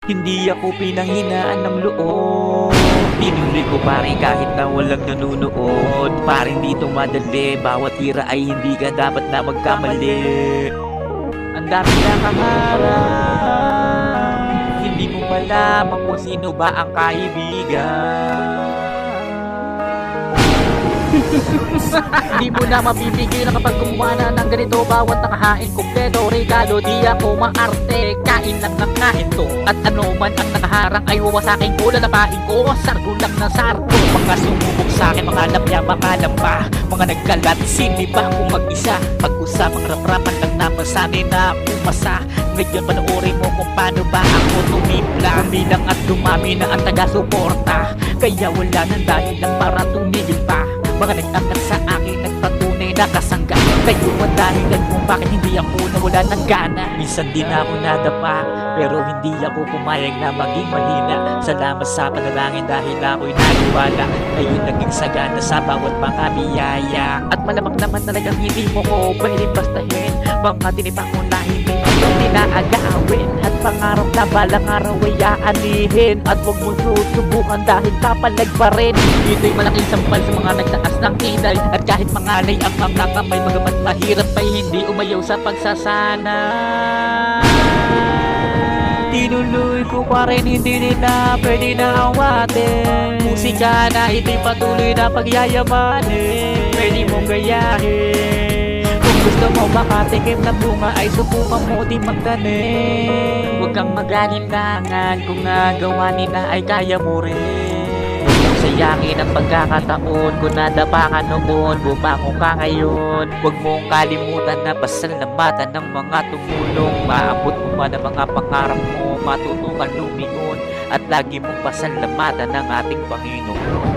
Hindi ako pinanghinaan ng loob. Tinuloy ko pare kahit na walang nanonood. Paring dito madali, bawat tira ay hindi ka dapat na magkamali. Ang dami na kaharap, hindi mo malaman kung sino ba ang kaibigan. Di mo na mapipigilan kapag gumawa na ng ganito. Bawat nakahain kumpleto, regalo, di ako maarte. Kain lang ng kain to, at ano man ang nakaharang ay wawasakin ko. Lalapain ko, sargo lang ng sargo. Mga sumubok sa'kin, mga lamya, mga lamba, mga nagkalat, sindi ba kung mag-isa. Pag-usapang rap-rapan lang naman sana'y na pumasa. Ngayon panoorin mo kung paano ba ako tumipla. Kumilang at dumami na ang taga-suporta, kaya wala nang dahil lang para tumigil pa. Mga nag-angkat sa akin, nagpatunay na kasangga. Kayo ang dahilan kung bakit hindi ako nawala ng gana. Minsan din ako nadapa, pero hindi ako pumayag na maging mahina. Salamat sa panalangin dahil ako'y naniwala. Ngayon naging sagana sa bawat mga biyaya. At malamang naman talagang hindi mo ko pwedeng bastahin. Mga tinipang ko na hindi mo pwede na agawin. At pangarap na balang araw ay aanihin. At huwag mo susubukan dahil papalag pa rin. Ito'y malaking sampal sa mga nagtaas ng inay. At kahit mangalay ang mga kamay, magamat mahirap ay hindi umayaw sa pagsasana. Tinuloy ko pa rin, hindi nila pwede na awatin. Musika na ito'y patuloy na pagyayamanin. Pwede mong gayahin. Kung gusto mo makatikim ng bunga ay subukan mo di magtanim. Huwag kang mag-alinlangan kung nagawa nila ay kaya mo rin. Sayakin ang pagkakataon kung nadapa ka noon, bumangon ka ngayon. Huwag mong kalimutan na pasalamatan ng mga tumulong. Maabot mo man ang mga pangarap mo, matutukan lumingon. At lagi mong pasalamatan ng ating Panginoon.